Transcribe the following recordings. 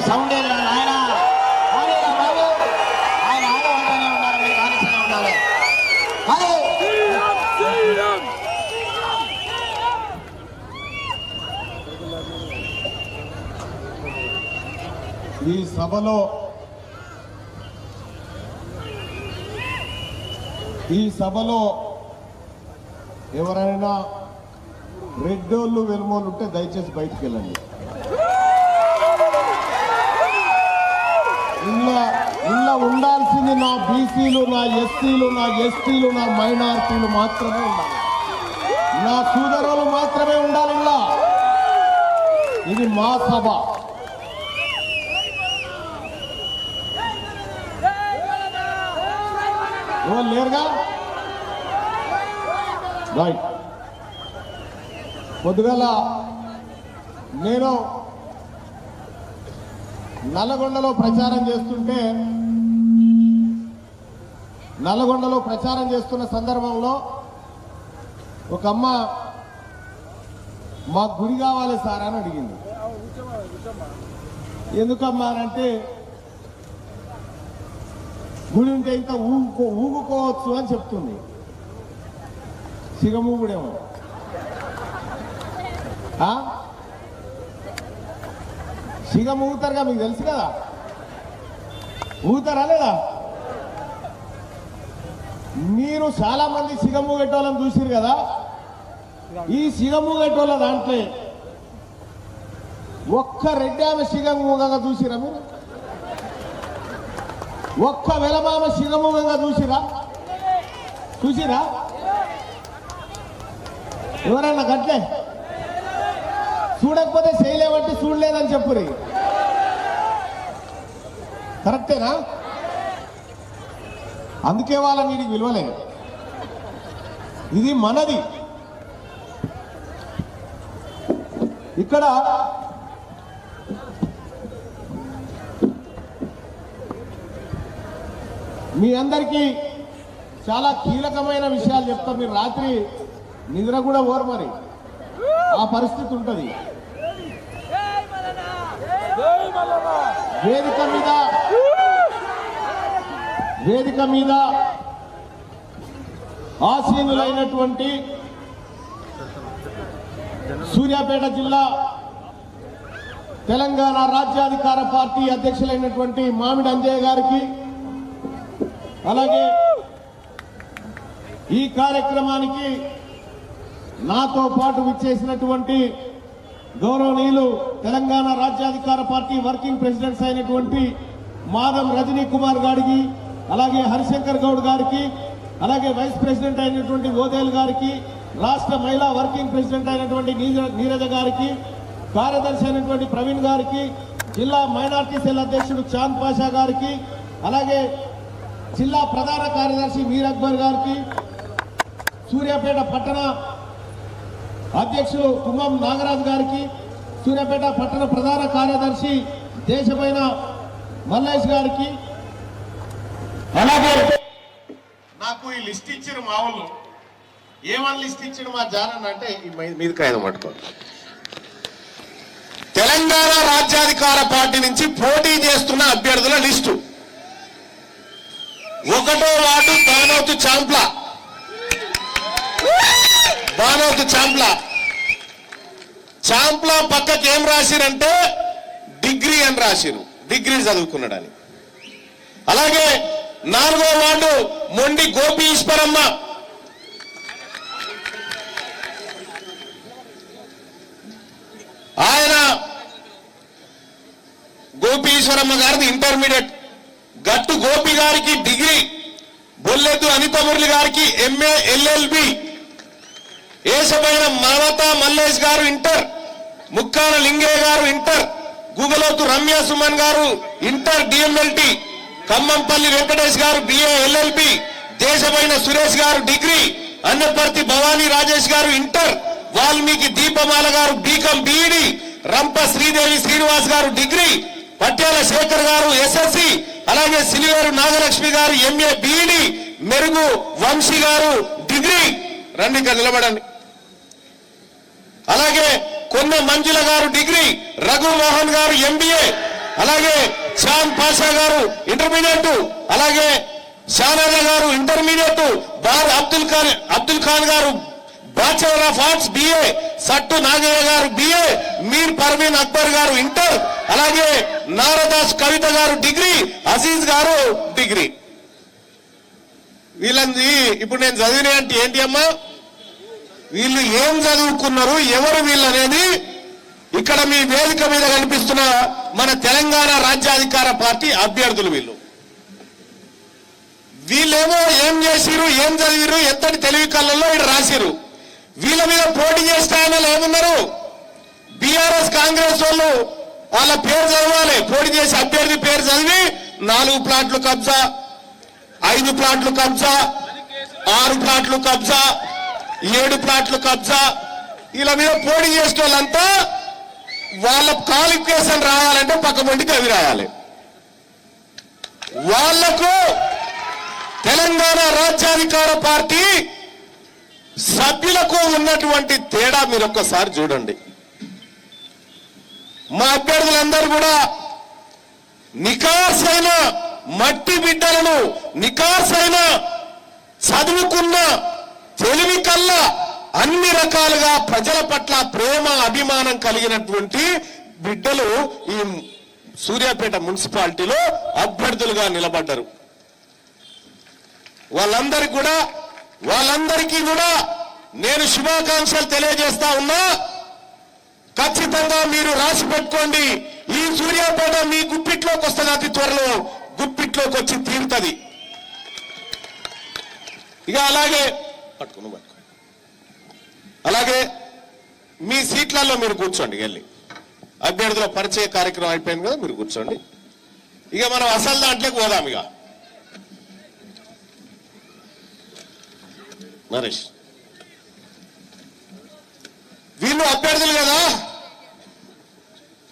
Sound ఆయన ఆయన బాబు ఆయన ఆడవాళ్ళనే ఉండాలి, మీరు ఆలస్యంగా ఉండాలి. ఈ సభలో ఎవరైనా రెడ్డోళ్ళు వెలుమోళ్ళు ఉంటే దయచేసి బయటికి వెళ్ళండి. ఇలా ఉండాల్సింది నా బీసీలు, నా ఎస్సీలు, నా ఎస్టీలు, నా మైనారిటీలు మాత్రమే ఉండాలి. నా సోదరులు మాత్రమే ఉండాలి. ఇలా ఇది మా సభ. ఎవరు లేరుగా? రైట్. పొద్దుగల నేను నల్లగొండలో ప్రచారం చేస్తున్న సందర్భంలో ఒక అమ్మ మాకు గుడి కావాలి సార్ అని అడిగింది. ఎందుకమ్మా అంటే గుడి ఉంటే ఇంత ఊగుకోవచ్చు అని చెప్తుంది. సిగమూగుడేమో. సిగం ఊగుతారుగా, మీకు తెలుసు కదా. ఊగుతారా లేదా? మీరు చాలా మంది సిగం ఊగేటోళ్ళని చూసిరు కదా. ఈ సిగం ఊగేటోళ్ళ దాంట్లో ఒక్క రెడ్డి ఆమె సిగం ఊగగా చూసిరా మీరు? ఒక్క వెలమామ సిగమూగంగా చూసిరా? ఎవరన్నా గట్లే చూడకపోతే చేయలేమంటే చూడలేదని చెప్పురి. కరెక్టేనా? అందుకే వాళ్ళని వీడికి విలువలేదు. ఇది మనది. ఇక్కడ మీ అందరికీ చాలా కీలకమైన విషయాలు చెప్తా. మీరు రాత్రి నిద్ర కూడా ఓరు, మరి ఆ పరిస్థితి ఉంటుంది. వేదిక మీద ఆసీనులైనటువంటి సూర్యాపేట జిల్లా తెలంగాణ రాజ్యాధికార పార్టీ అధ్యక్షులైనటువంటి మామిడి అంజయ్య గారికి, అలాగే ఈ కార్యక్రమానికి నాతో పాటు విచ్చేసినటువంటి గౌరవనీయులు Telangana Rajyadhikara party working presidents అయినటువంటి మాధవ్ రజనీ కుమార్ గారికి, అలాగే హరిశంకర్ గౌడ్ గారికి, అలాగే వైస్ ప్రెసిడెంట్ అయినటువంటి ఓదేల్ గారికి, రాష్ట్ర మహిళా వర్కింగ్ ప్రెసిడెంట్ అయినటువంటి నీరజ గారికి, కార్యదర్శి అయినటువంటి ప్రవీణ్ గారికి, జిల్లా మైనార్టీ సెల్ అధ్యక్షుడు చాంద్ పాషా గారికి, అలాగే జిల్లా ప్రధాన కార్యదర్శి మీర్ అక్బర్ గారికి, సూర్యాపేట పట్టణ అధ్యక్షులు కుంభం నాగరాజు గారికి, సూర్యాపేట పట్టణ ప్రధాన కార్యదర్శి దేశమైన మల్లేష్ గారికి, అలాగే నాకు ఈ లిస్ట్ ఇచ్చిన మా వాళ్ళు ఏమని లిస్ట్ ఇచ్చిన మా జానన్న అంటే మీద కాయడం పట్టుకోండి. తెలంగాణ రాజ్యాధికార పార్టీ నుంచి పోటీ చేస్తున్న అభ్యర్థుల లిస్టు. 1వ వార్డు బానోతు చాంప్లా పక్కకి ఏం రాసిరంటే డిగ్రీ అని రాసిరు, డిగ్రీ చదువుకున్నాడని. అలాగే 4వ వార్డు మొండి గోపి ఈశ్వరమ్మ, ఆయన గోపి ఈశ్వరమ్మ గారిది ఇంటర్మీడియట్. గట్టు గోపి గారికి డిగ్రీ, బొల్లెద్దు అనిత మురళి గారికి MA LLB, ఏసమైన మమతా మల్లేష్ గారు ఇంటర్, ముక్కాల లింగయ్య గారు ఇంటర్, గూగలోతు రమ్య సుమన్ గారు ఇంటర్ DMLT, ఖమ్మంపల్లి వెంకటేష్ గారు BA LLB, దేశమైన సురేష్ గారు డిగ్రీ, అన్నపర్తి భవానీ రాజేష్ గారు ఇంటర్, వాల్మీకి దీపమాల గారు BCom BEd, రంప శ్రీదేవి శ్రీనివాస్ గారు డిగ్రీ, పట్యాల శేఖర్ గారు SSC, అలాగే సిలివేరు నాగలక్ష్మి గారు MA BEd, మెరుగు వంశీ గారు డిగ్రీ. రండి ఇక్కడ నిలబడండి. అలాగే కొన్న మంజుల గారు డిగ్రీ, రఘు మోహన్ గారు MBA, అలాగే షాన్ పాషా గారు ఇంటర్మీడియట్, అలాగే షానాజా గారు ఇంటర్మీడియట్, బార్ అబ్దుల్ ఖాన్ గారు bachelor of arts BA, Sattu Nagaiah గారు బిఏ, మీర్ పర్వీన్ అక్బర్ గారు ఇంటర్, అలాగే నారదాస్ కవిత గారు డిగ్రీ, అజీజ్ గారు డిగ్రీ. వీళ్ళని ఇప్పుడు నేను చదివిన అంటే ఏంటి అమ్మా, వీళ్ళు ఏం చదువుకున్నారు, ఎవరు వీళ్ళు అనేది ఇక్కడ మీ వేదిక మీద కనిపిస్తున్న మన తెలంగాణ రాజ్యాధికార పార్టీ అభ్యర్థులు. వీళ్ళేమో ఏం చేసిరు, ఏం చదివిరు, ఎంతటి తెలివి కళ్ళల్లో ఇక్కడ రాసిరు. వీళ్ళ మీద పోటీ చేస్తే వాళ్ళు ఏమున్నారు, బీఆర్ఎస్ కాంగ్రెస్ వాళ్ళు వాళ్ళ పేరు చదవాలి, పోటీ చేసి అభ్యర్థి పేరు చదివి 4 ప్లాట్లు కబ్జా, 5 ప్లాట్లు కబ్జా, 6 ప్లాట్లు కబ్జా, 7 ప్లాట్లు కబ్జా, వీళ్ళ మీద పోటీ చేసిన వాళ్ళంతా వాళ్ళ క్వాలిఫికేషన్ రాయాలంటే పక్క మందికి అవి రాయాలి. వాళ్లకు తెలంగాణ రాజ్యాధికార పార్టీ సభ్యులకు ఉన్నటువంటి తేడా మీరు ఒక్కసారి చూడండి. మా అభ్యర్థులందరూ కూడా నికార్సైన మట్టి బిడ్డలను, నికార్సైన చదువుకున్న తెలివి కల్లా అన్ని రకాలుగా ప్రజల పట్ల ప్రేమ అభిమానం కలిగినటువంటి బిడ్డలు ఈ సూర్యాపేట మున్సిపాలిటీలో అభ్యర్థులుగా నిలబడ్డారు. వాళ్ళందరికీ కూడా నేను శుభాకాంక్షలు తెలియజేస్తా ఉన్నా. ఖచ్చితంగా మీరు రాసి పెట్టుకోండి, ఈ సూర్యాపేట మీ గుప్పిట్లోకి వస్తుంది, అతి త్వరలో గుప్పిట్లోకి వచ్చి తీరుతుంది. ఇక అలాగే మీ సీట్లలో మీరు కూర్చోండి, వెళ్ళి అభ్యర్థుల పరిచయ కార్యక్రమం అయిపోయింది కదా, మీరు కూర్చోండి. ఇక మనం అసలు దాంట్లోకి పోదాం. ఇక నరేష్, వీళ్ళు అభ్యర్థులు కదా,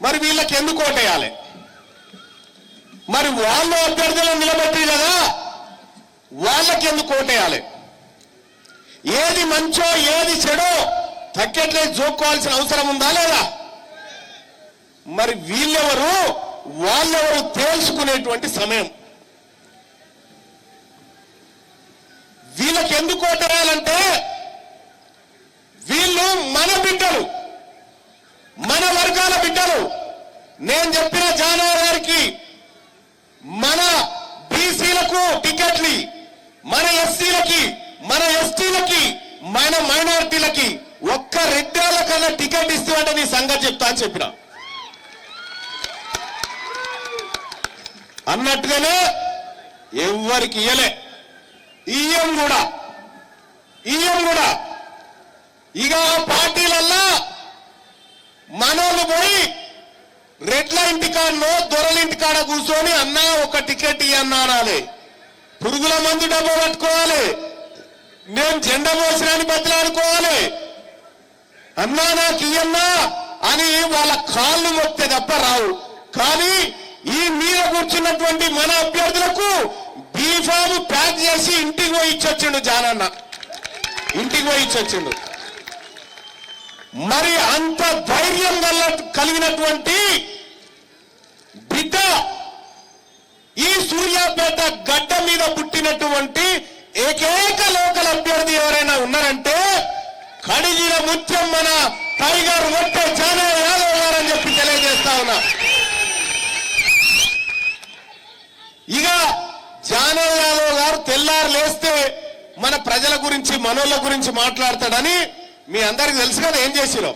మరి వీళ్ళకి ఎందుకు ఓటేయాలి? మరి వాళ్ళు అభ్యర్థులను నిలబెట్టి కదా, వాళ్ళకి ఎందుకు ఓటేయాలి? ఏది మంచో ఏది చెడో తగ్గట్లే జోక్కోవాల్సిన అవసరం ఉందా లేదా? మరి వీళ్ళెవరు వాళ్ళెవరు తేల్చుకునేటువంటి సమయం. వీళ్ళకి ఎందుకు ఓటేయాలంటే వీళ్ళు మన బిడ్డలు, మన వర్గాల బిడ్డలు. నేను చెప్పిన జానవ గారికి మన బీసీలకు టికెట్లు, మన ఎస్సీలకి, మన ఎస్టీలకి, మన మైనారిటీలకి ఒక్క రెడ్డాల కన్నా టికెట్ ఇస్తామంటే నీ సంగతి చెప్తా అని చెప్పిన అన్నట్టుగానే ఎవరికి ఇయ్యలే. ఈఎం కూడా ఇక పార్టీలల్లా మనోళ్ళు పోయి రెడ్ల ఇంటికాడనో దొరల ఇంటికాడ కూర్చొని అన్నా ఒక టికెట్ ఇయ్యన్నా అనాలి, పురుగుల మందు డబ్బు పట్టుకోవాలి, నేను జెండా మోసరాని బద్దలాడుకోవాలి, అన్నా నాకు ఇయ్యన్నా అని వాళ్ళ కాళ్ళు మొక్తే తప్ప రావు. కానీ ఈ మీద కూర్చున్నటువంటి మన అభ్యర్థులకు బీఫామ్ ప్యాక్ చేసి ఇంటికి పోయి ఇచ్చొచ్చిండు జానన్న, ఇంటికి పోయి ఇచ్చొచ్చిండు. మరి అంత ధైర్యం కలిగినటువంటి బిడ్డ ఈ సూర్యాపేట గడ్డ మీద పుట్టినటువంటి ఏకైక లోకల్ అభ్యర్థి ఎవరైనా ఉన్నారంటే కడిగిన ముత్యం మన టైగర్ ఒట్టే జానయ్య యాదవ్ గారు అని చెప్పి తెలియజేస్తా ఉన్నా. ఇక జానయ్య యాదవ్ గారు తెల్లారు లేస్తే మన ప్రజల గురించి మనోళ్ళ గురించి మాట్లాడతాడని మీ అందరికి తెలుసు కదా. ఏం చేసిరో,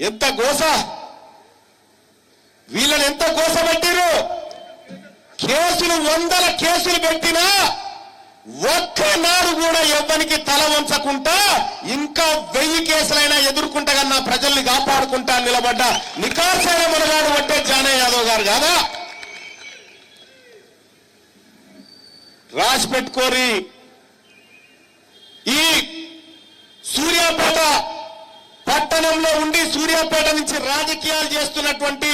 ఎంత గోస, వీళ్ళని ఎంత గోస పెట్టిరు. కేసులు 100 కేసులు పెట్టినా ఒక్కనాడు కూడా ఎవ్వరికి తల వంచకుండా ఇంకా 1000 కేసులైనా ఎదుర్కొంటా నా ప్రజల్ని కాపాడుకుంటా నిలబడ్డ నికార్సైన మనగాడు అంటే జానయ్య యాదవ్ గారు కాదా? రాసి పెట్టుకోరి. ఈ సూర్యాపేట పట్టణంలో ఉండి సూర్యాపేట నుంచి రాజకీయాలు చేస్తున్నటువంటి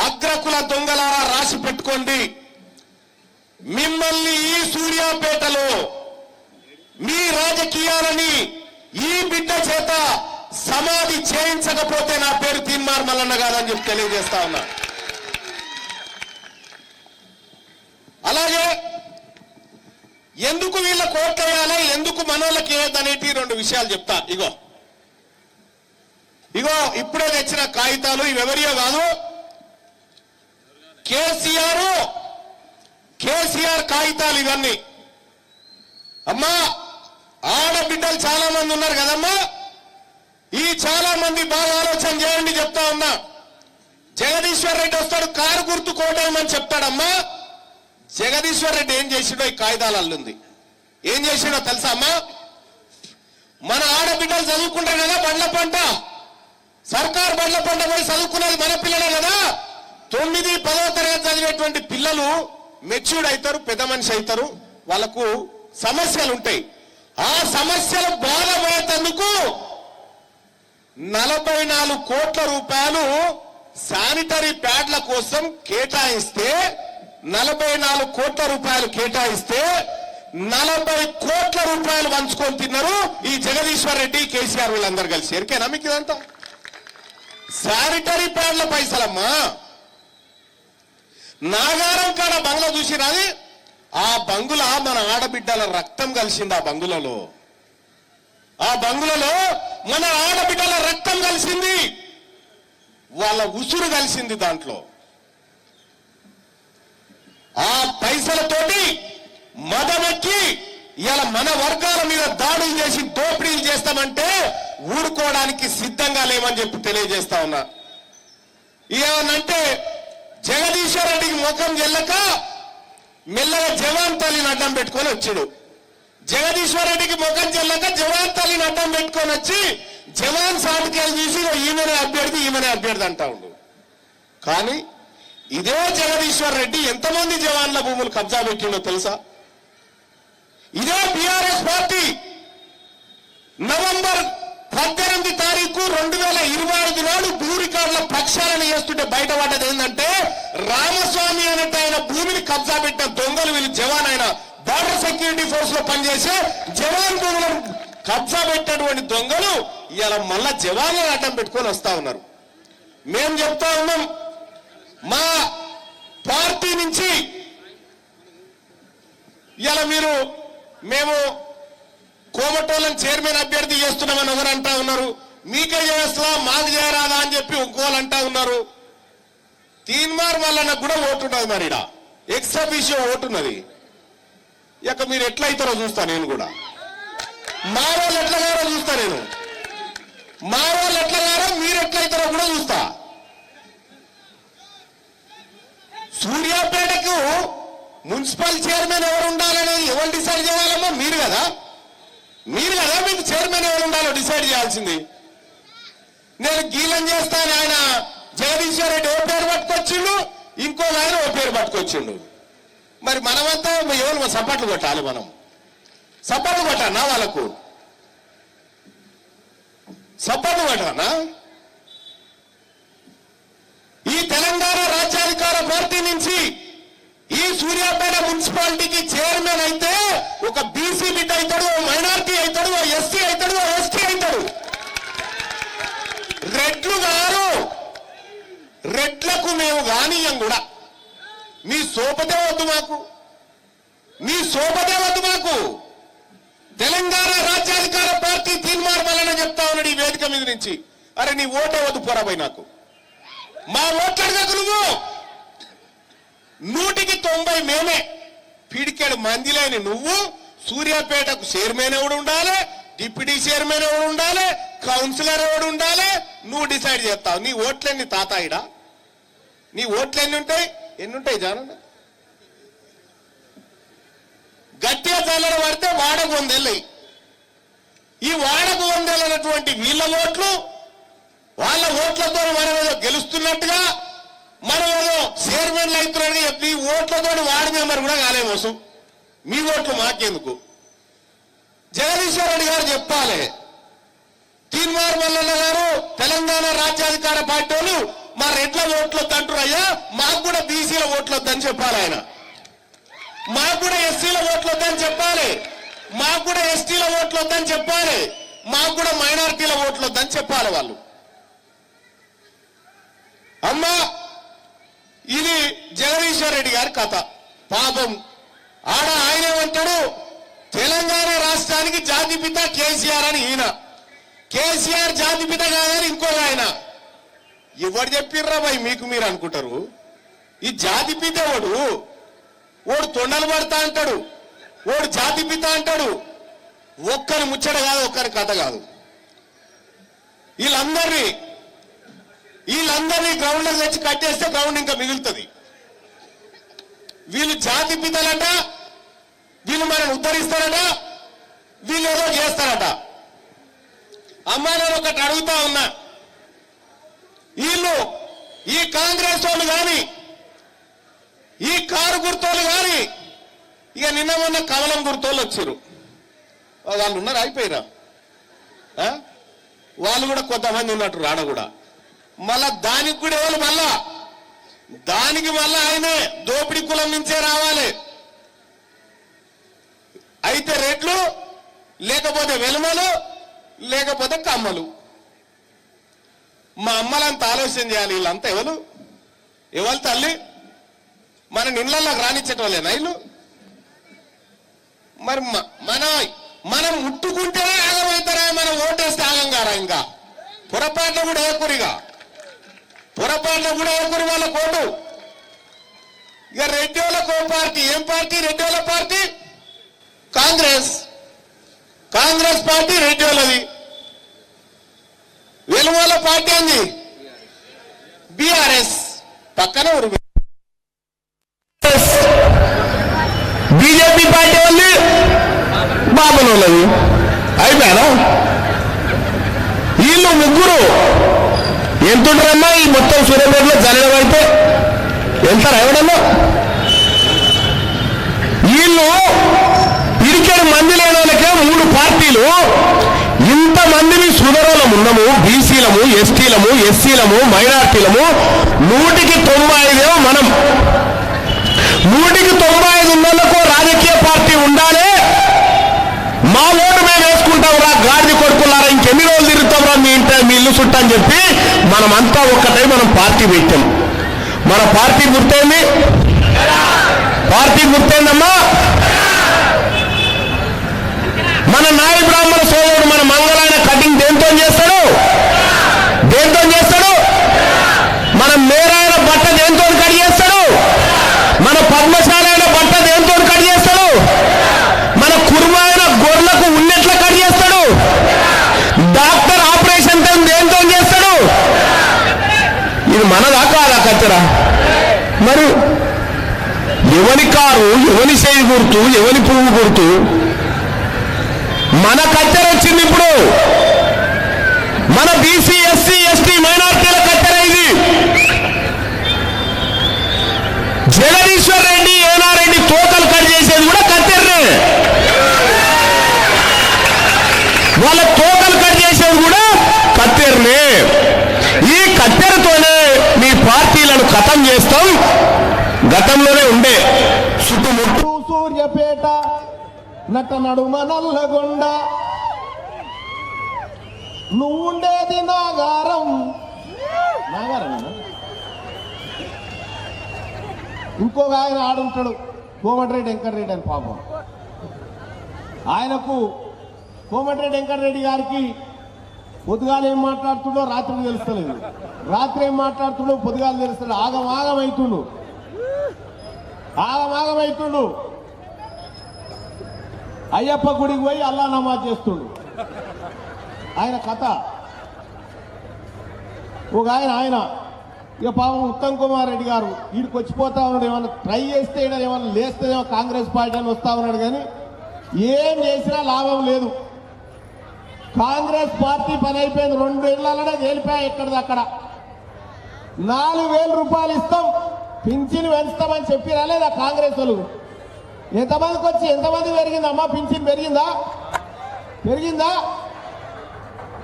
అగ్రకుల దొంగలారా రాసి పెట్టుకోండి. మిమ్మల్ని ఈ సూర్యాపేటలో మీ రాజకీయాలని ఈ బిడ్డ చేత సమాధి చేయించకపోతే నా పేరు తీన్మార్ మల్లన్న కాదని చెప్పి తెలియజేస్తా ఉన్నా. ఎందుకు వీళ్ళ కోట్లేయాలి, ఎందుకు మనోళ్ళకి ఏదనేటి 2 విషయాలు చెప్తా. ఇగో ఇప్పుడే తెచ్చిన కాగితాలు, ఇవి ఎవరియో కాదు, కేసీఆర్ కాగితాలు ఇవన్నీ. అమ్మా, ఆడబిడ్డలు చాలా మంది ఉన్నారు కదమ్మా, ఈ చాలా మంది బాగా ఆలోచన చేయండి చెప్తా ఉన్నా. జగదీశ్వర్ రెడ్డి వస్తాడు, కారు గుర్తు కోటేయమని చెప్తాడమ్మా. జగదీశ్వర్ రెడ్డి ఏం చేసిండో ఈ కాగితాలు అల్లుంది. ఏం చేసిండో తెలుసా అమ్మా? మన ఆడబిడ్డలు చదువుకుంటారు కదా, బండ్ల పంట, సర్కార్ బండ్ల పంట పోయి చదువుకునేది మన పిల్లలే కదా. 9, 10వ తరగతి చదివేటువంటి పిల్లలు మెచ్యూర్డ్ అవుతారు, పెద్ద మనిషి అవుతారు, వాళ్ళకు సమస్యలు ఉంటాయి. ఆ సమస్యలు బాధపడేందుకు 44 కోట్ల రూపాయలు శానిటరీ ప్యాడ్ల కోసం కేటాయిస్తే, 44 కోట్ల రూపాయలు కేటాయిస్తే 40 కోట్ల రూపాయలు పంచుకొని తిన్నారు ఈ జగదీశ్వర్ రెడ్డి, కేసీఆర్ వీళ్ళందరూ కలిసి. ఎరికేనా మీకు ఇదంతా? శానిటరీ ప్యాడ్ల పైసలమ్మా. నాగారం కాడ బంగ్లా చూసి రాది, ఆ బంగుల మన ఆడబిడ్డల రక్తం కలిసింది. ఆ బంగులలో మన ఆడబిడ్డల రక్తం కలిసింది, వాళ్ళ ఉసురు కలిసింది దాంట్లో. ఆ పైసలతోటి మదమెక్కి ఇలా మన వర్గాల మీద దాడులు చేసి దోపిడీలు చేస్తామంటే ఊరుకోవడానికి సిద్ధంగా లేమని చెప్పి తెలియజేస్తా ఉన్నా. ఏమనంటే జగదీశ్వర్ రెడ్డికి ముఖం చెల్లక మెల్లగా జవాన్ తల్లిని అడ్డం పెట్టుకొని వచ్చాడు. జగదీశ్వర్ రెడ్డికి ముఖం చెల్లక జవాన్ తల్లిని అడ్డం పెట్టుకొని వచ్చి జవాన్ సాటికేలు చూసి ఈమెనే అభ్యర్థి అంటా ఉండు. కానీ ఇదే జగదీశ్వర్ రెడ్డి ఎంతమంది జవాన్ల భూములు కబ్జా పెట్టిండో తెలుసా? ఇదే బీఆర్ఎస్ పార్టీ నవంబర్ 18 తారీఖు 2025 నాడు భూ రికార్డుల ప్రక్షాళన చేస్తుంటే బయటపడ్డది ఏంటంటే, రామస్వామి అనేట ఆయన భూమిని కబ్జా పెట్టిన దొంగలు వీళ్ళు జవాన్, ఆయన బార్డర్ సెక్యూరిటీ ఫోర్స్ లో పనిచేసే జవాన్ భూములను కబ్జా పెట్టినటువంటి దొంగలు ఇలా మళ్ళా జవాన్లను అడ్డం పెట్టుకొని వస్తా ఉన్నారు. మేము చెప్తా ఉన్నాం, మా పార్టీ నుంచి ఇలా మేము కోమటోళ్ళని చైర్మన్ అభ్యర్థి చేస్తున్నామని ఒకరు అంటా ఉన్నారు, మీకే చేస్తా మాకు చేయరాదా అని చెప్పి ఇంకోళ్ళు అంటా ఉన్నారు. తీన్మార్ మల్లన్నకు కూడా ఓటున్నది, మరి ఎక్సఫిషియో ఓటున్నది. ఇక మీరు ఎట్లయితారో చూస్తా నేను కూడా, మా వాళ్ళు ఎట్లగారో చూస్తా నేను, మా వాళ్ళు ఎట్లగారో మీరు ఎట్లయితారో కూడా చూస్తా. సూర్యాపేటకు మున్సిపల్ చైర్మన్ ఎవరు ఉండాలనేది ఎవరు డిసైడ్ చేయాలమ్మా? మీరు కదా మీకు చైర్మన్ ఎవరు ఉండాలో డిసైడ్ చేయాల్సింది. నేను గీలం చేస్తాను, ఆయన జగదీశ్వర్ రెడ్డి ఓ పేరు పట్టుకొచ్చిండు, ఇంకో ఆయన ఓ పేరు పట్టుకొచ్చిండు. మరి మనమంతా ఎవరు సపోర్ట్లు కొట్టాలి? మనం సపోర్ట్లు కొట్టానా? వాళ్ళకు సపోర్ట్లు కొట్టానా? ఈ తెలంగాణ రాజ్యాధికార పార్టీ నుంచి ఈ సూర్యాపేట మున్సిపాలిటీకి చైర్మన్ అయితే ఒక బీసీ బిడ్డ అవుతాడు, మైనార్టీ అవుతాడు, ఎస్సీ అవుతాడు, ఎస్టీ అవుతాడు. రెడ్లు గారు, రెడ్లకు మేము గానీయం కూడా. మీ సోపదే వద్దు మాకు, తెలంగాణ రాజ్యాధికార పార్టీ తీర్మానం వలన చెప్తా ఉన్నాడు ఈ వేదిక మీద నుంచి. అరే నీ ఓటే వద్దు పోరాబోయి, నాకు మా ఓట్లడగకు నువ్వు. 100కి 90 మేమే, పిడికెడు మంది లేని నువ్వు సూర్యాపేటకు చైర్మన్ ఎవడు ఉండాలి, డిప్యూటీ చైర్మన్ ఎవడు ఉండాలి, కౌన్సిలర్ ఎవడు ఉండాలి, నువ్వు డిసైడ్ చేస్తావు. నీ ఓట్లెన్ని తాతాయిడా? నీ ఓట్లు ఎన్ని ఉంటాయి జానన్న? గట్టిగా చల్లడం పడితే వాడకు 100 ఈ వాడకు 100 అన్నటువంటి వీళ్ళ ఓట్లు, వాళ్ళ ఓట్లతో మనం ఏదో గెలుస్తున్నట్టుగా, మనం ఏదో చైర్మన్లు అవుతున్నాడు చెప్పి ఈ ఓట్లతో వార్డు మెంబర్ కూడా కాలేమోసం. మీ ఓట్లు మాకెందుకు? జగదీశ్వర్ రెడ్డి గారు చెప్పాలి, తీన్మార్ మల్లన్న గారు తెలంగాణ రాజ్యాధికార పార్టీ వాళ్ళు మా రెడ్ల ఓట్లు వద్దంటారయ్యా, మాకు కూడా బీసీల ఓట్లు వద్దని చెప్పాలి. ఆయన మాకు కూడా ఎస్సీల ఓట్లు వద్దని చెప్పాలి, మాకు కూడా ఎస్టీల ఓట్లు వద్దని చెప్పాలి, మాకు కూడా మైనారిటీల ఓట్లు వద్దని చెప్పాలి వాళ్ళు. అమ్మా, ఇది జగదీశ్వర్ రెడ్డి గారి కథ. పాపం ఆడ ఆయనేమంటాడు, తెలంగాణ రాష్ట్రానికి జాతిపిత కేసీఆర్ అని ఈయన, కేసీఆర్ జాతిపిత కాదని ఇంకో ఆయన. ఎవరు చెప్పిర్రా భయ్ మీకు మీరు అనుకుంటారు. ఈ జాతిపిత ఓడు తొండలు పడతా అంటాడు, ఓడు జాతిపిత అంటాడు. ఒక్కరి ముచ్చట కాదు, ఒక్కరి కథ కాదు. వీళ్ళందరినీ గ్రౌండ్ తెచ్చి కట్టేస్తే గ్రౌండ్ ఇంకా మిగులుతుంది. వీళ్ళు జాతి పితలట, వీళ్ళు మనల్ని ఉద్ధరిస్తారట, వీళ్ళు ఏదో చేస్తారట. అమ్మా నేను ఒకటి అడుగుతా ఉన్నా, వీళ్ళు ఈ కాంగ్రెస్ వాళ్ళు కానీ ఈ కారు గుర్తోళ్ళు కానీ ఇక నిన్న మొన్న కమలం గుర్తోళ్ళు వచ్చారు. వాళ్ళు ఉన్నారు, అయిపోయిరా. వాళ్ళు కూడా కొంతమంది ఉన్నట్టు రాడ కూడా. మళ్ళా దానికి కూడా ఎవరు దానికి మళ్ళా ఆయనే దోపిడీ కులం నుంచే రావాలి. అయితే రెడ్లు, లేకపోతే వెలుమలు, లేకపోతే కమ్మలు. మా అమ్మలంత ఆలోచన చేయాలి. వీళ్ళంతా ఎవరు తల్లి? మన నిళ్ళల్లోకి రానిచ్చేటోళ్ళేనా వీళ్ళు? మరి మనం ముట్టుకుంటేనే ఆగమవుతారా? మనం ఓటేస్తే ఆగం కారా? ఇంకా పొరపాట్లు కూడా ఏకూరిగా, పొరపాట్లు కూడా ఏకూరి వాళ్ళ కోటు. ఇక రెడ్డిోళ్ళకో పార్టీ. ఏం పార్టీ? రెడ్డిోళ్ళ పార్టీ కాంగ్రెస్. కాంగ్రెస్ పార్టీ రెడ్డిోళ్ళది. వెలుమల పార్టీ అంది బీఆర్ఎస్. పక్కన బీజేపీ పార్టీ ఉంది బాబునోళ్ళది. అయిపోయారా? వీళ్ళు ముగ్గురు ఎంతుంటారమ్మా ఈ మొత్తం సూర్యాపేటలో జరగడం అయితే వెళ్తారా ఎవడన్నా? వీళ్ళు ఇరికేడు మంది లేని వాళ్ళకే 3 పార్టీలు. ఇంతమందిని సుధరోళం ఉన్నాము, బీసీలము, ఎస్టీలము, ఎస్సీలము, మైనార్టీలము 195 మనం. 195 ఉన్నందుకు రాజకీయ పార్టీ ఉండాలి. మా ఓటు మేము వేసుకుంటాం రా గాడిది కొడుకులారా, ఇంకెన్ని రోజులు తిరుగుతాం రా మీ ఇల్లు చుట్టూ అని చెప్పి మనమంతా ఒక్కటై మనం పార్టీ పెట్టాం. మన పార్టీ గుర్తేంది? పార్టీ గుర్తేందమ్మా? మన నాయ బ్రాహ్మణ సోదరుడు మన మంగళాయన కటింగ్ దేంతో చేస్తాడు? దేంతో చేస్తాడు? మన మేరాయన బట్ట దేంతో కట్ చేస్తాడు? మన పద్మశాలైన బట్ట దేంతో కట్ చేస్తాడు? మన కుర్మాయన గొర్రెలకు ఉన్నెట్ల కట్ చేస్తాడు? డాక్టర్ ఆపరేషన్ దేంతో చేస్తాడు? ఇది మనదా కాదా కచ్చరా? మరి ఎవని కారు, ఎవని చేయి గుర్తు, ఎవని పువ్వు గుర్తు? మన కచ్చర వచ్చింది ఇప్పుడు. మన బీసీ, ఎస్సీ, ఎస్టీ, మైనార్టీల కచ్చర ఇది. జగదీశ్వర్ రెడ్డి, ఏనారెడ్డి తోకలు కట్ చేసేది కూడా కత్తెరనే. వాళ్ళ తోకలు కట్ చేసేది కూడా కత్తెరనే. ఈ కత్తెరతోనే మీ పార్టీలను ఖతం చేస్తాం. గతంలోనే ఉండే చుట్టుముట్టు సూర్యపేట, నట నడుమ నల్లగొండ, నువ్వుండేది నాగారం. ఇంకొక ఆయన ఆడుంటాడు కోమటిరెడ్డి వెంకటరెడ్డి అని. పాపం ఆయనకు కోమటిరెడ్డి వెంకటరెడ్డి గారికి పొద్దుగాల ఏం మాట్లాడుతుండో రాత్రికి తెలుస్తలేదు, రాత్రి ఏం మాట్లాడుతుండో పొద్దుగాల తెలుస్తాడు. ఆగమాగమైతుండు. అయ్యప్ప గుడికి పోయి అల్లా నమాజ్ చేస్తుండు. ఆయన కథ. ఒక ఆయన ఇక పాపం ఉత్తమ్ కుమార్ రెడ్డి గారు వీడికి వచ్చిపోతా ఉన్నాడు. ఏమన్నా ట్రై చేస్తే ఏమన్నా లేస్తేమో కాంగ్రెస్ పార్టీ అని వస్తా ఉన్నాడు. కానీ ఏం చేసినా లాభం లేదు. కాంగ్రెస్ పార్టీ పని అయిపోయింది. 2 ఏళ్లలోనే తేలిపోయా ఎక్కడిది అక్కడ. 4,000 రూపాయలు ఇస్తాం, పింఛన్ పెంచుతామని చెప్పి రాలేదా కాంగ్రెస్ వాళ్ళు? ఎంతమందికి వచ్చి ఎంతమంది పెరిగిందమ్మా? పింఛన్ పెరిగిందా?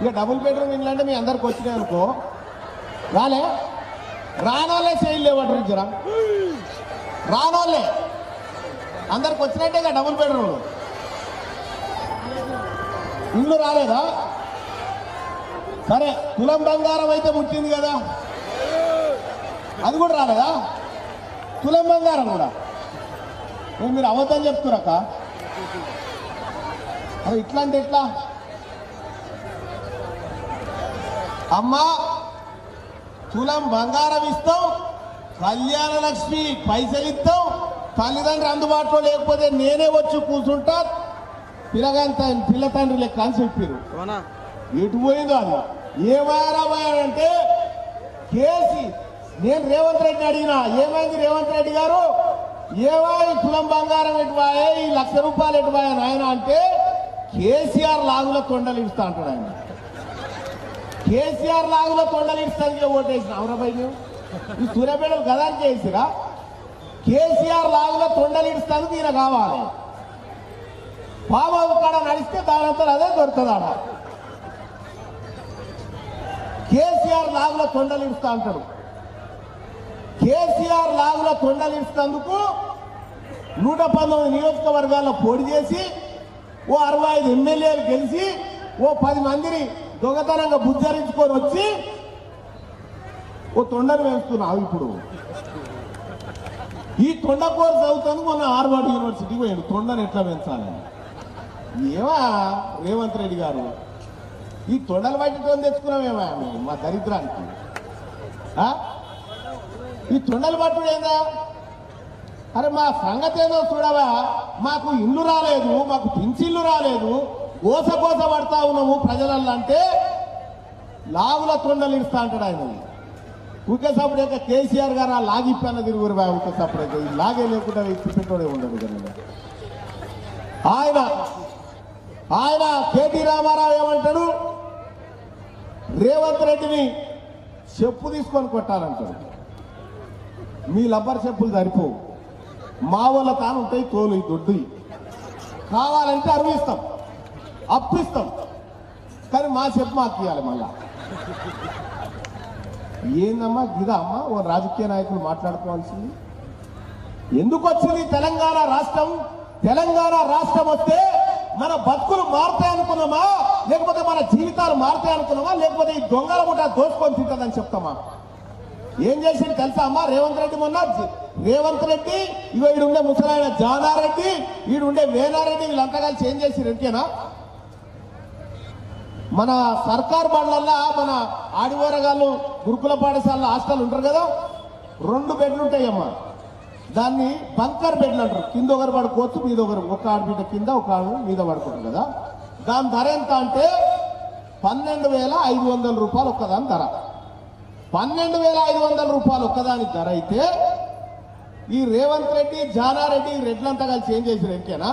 ఇక డబుల్ బెడ్రూమ్ ఇల్లు అంటే మీ అందరికి వచ్చినాయి అనుకో, రానోళ్ళే చేయలేవట్రు జరా. రానోళ్ళే అందరికి వచ్చినట్టే ఇక డబుల్ బెడ్రూమ్ ఇల్లు రాలేదా? సరే తులం బంగారం అయితే ముట్టింది కదా, అది కూడా రాలేదా? తులం బంగారం కూడా మీరు అవద్దని చెప్తున్నారక్క. అది ఇట్లా అంటే ఎట్లా? అమ్మా తులం బంగారం ఇస్తాం, కళ్యాణ లక్ష్మి పైసలు ఇస్తాం, తల్లిదండ్రి అందుబాటులో లేకపోతే నేనే వచ్చి కూర్చుంటా, పిల్ల తండ్రి లెక్క అని చెప్పారు. ఎటు పోయిందో అది ఏమారామాయంటే కేసీ. నేను రేవంత్ రెడ్డిని అడిగినా, ఏమైంది రేవంత్ రెడ్డి గారు, ఏమాయి తులం బంగారం ఎటువాయే, ఈ ₹1,00,000 ఎటువాయే ఆయన అంటే కేసీఆర్ లాగుల తొండలు ఇస్తా అంటాడు ఆయన. కేసీఆర్ లాగుల తొండలు ఇస్తానికి ఓటేసిన అవరబాయి మేము ఈ సూర్యాపేటలు గదానికి వేసిరా. కేసీఆర్ లాగుల తొండలు ఇస్తానికి ఈయన కావాలి. బాబాబు కాడ నడిస్తే దానంతా అదే దొరుకుతుంది ఆడ. కేసీఆర్ లాగుల తొండలు ఇస్తా అంటాడు. కేసీఆర్ లాగుల తొండలు ఇస్తందుకు 119 నియోజకవర్గాల్లో పోటీ చేసి ఓ 65 ఎమ్మెల్యేలు గెలిచి ఓ 10 మందిని దొంగతనంగా బుద్ధరించుకొని వచ్చి ఓ తొండను వేస్తున్నావు. ఇప్పుడు ఈ తొండ కోర్సు అవుతుంది. మొన్న హార్వర్డ్ యూనివర్సిటీకి పోయాడు తొండను ఎట్లా పెంచాలని. ఏమా రేవంత్ రెడ్డి గారు ఈ తొండలు బయటతో తెచ్చుకున్నామేమా మా దరిద్రానికి. ఈ తొండలు పట్టుడు ఏందా? అరే మా సంగతి ఏదో చూడవా, మాకు ఇల్లు రాలేదు, మాకు పింఛిల్లు రాలేదు, కోస పడతా ఉన్నాము ప్రజలల్లో అంటే లాగుల తొండలు ఇస్తా అంటాడు ఆయన. ఊకేసప్పుడేక కేసీఆర్ గారు ఆ లాగిప్పన్న తిరుగురు ఊకేసప్పుడేక ఈ లాగే లేకుండా ఇప్పి పెట్టోడే ఉండదు కదా. ఆయన కేటీ రామారావు ఏమంటాడు, రేవంత్ రెడ్డిని చెప్పు తీసుకొని కొట్టాలంటాడు. మీ లబ్బర్ చెప్పులు సరిపోవు, మా వాళ్ళ తాను ఉంటాయి తోలు దొడ్డు, కావాలంటే అరువిస్తాం, అప్పిస్తాం, కానీ మా చెప్పు మాకు ఇవ్వాలి. మళ్ళా ఏందమ్మా గిదా అమ్మా ఓ రాజకీయ నాయకులు మాట్లాడుకోవాల్సింది? ఎందుకు వచ్చింది తెలంగాణ రాష్ట్రం? తెలంగాణ రాష్ట్రం వస్తే మన బతుకులు మారుతాయి అనుకున్నామా, లేకపోతే మన జీవితాలు మారుతాయి అనుకున్నామా, లేకపోతే ఈ దొంగల ముఠా దోచుకొని తింటుందని చెప్తామా? ఏం చేసింది తెలుసా అమ్మా రేవంత్ రెడ్డి? మొన్న రేవంత్ రెడ్డి ఇగో ఈడుండే ముసలాయన జానారెడ్డి, ఈడుండే వేనారెడ్డి, వీళ్ళంతా కలిసి ఏం చేసి రెంకేనా మన సర్కార్ బండ్లల్లో మన ఆడివోరగాళ్ళు గురుకుల పాఠశాల హాస్టల్ ఉంటారు కదా, 2 బెడ్లు ఉంటాయమ్మా. దాన్ని బంకర్ బెడ్లు అంటారు. కింద ఒకరు పడుకోవచ్చు, మీద ఒకరు, ఒక ఆడబిడ్డ కింద ఒక ఆడు మీద పడుకుంటారు కదా. దాని ధర ఎంత అంటే ₹12,500 ఒక్కదాని ధర. ₹12,500 ఒక్కదాని ధర అయితే ఈ రేవంత్ రెడ్డి జానారెడ్డి రెడ్లంతా కలిసి ఏం చేశారు ఎంకేనా,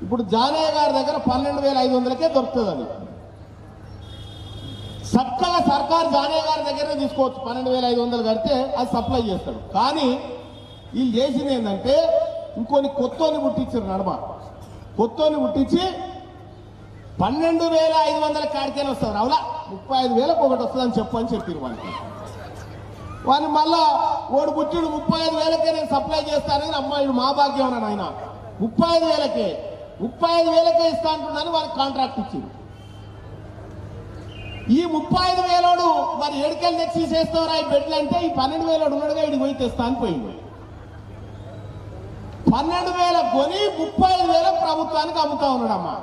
ఇప్పుడు జానయ్య గారి దగ్గర 12,500కే దొరుకుతుంది. అది చక్కగా సర్కారు జానయ్య గారి దగ్గరే తీసుకోవచ్చు. 12,500 కడితే అది సప్లై చేస్తాడు. కానీ వీళ్ళు చేసింది ఏంటంటే ఇంకొని కొత్తోని పుట్టించారు. నడమ కొత్తోని పుట్టించి 12,500 కాడికైనా వస్తారు. అవులా 35,000 ఒకటి వస్తుందని చెప్పని చెప్పారు వాళ్ళకి. వాడిని మళ్ళా ఓడి పుట్టిడు 35,000కే నేను సప్లై చేస్తానని అమ్మాయిడు మా భాగ్యం అన్నాడు ఆయన. 35,000కే ఇస్తా అంటున్నాను వాళ్ళకి కాంట్రాక్ట్ ఇచ్చింది. ఈ 35,000 మరి ఏడుకెళ్ళి తెచ్చి చేస్తారా ఈ బెడ్లు అంటే ఈ 12,000 ఉన్నాడుగా ఇడికి పోయి తెస్తా అని పోయింది. 12,000 కొని 35,000 ప్రభుత్వానికి అమ్ముతా ఉన్నాడమ్మా.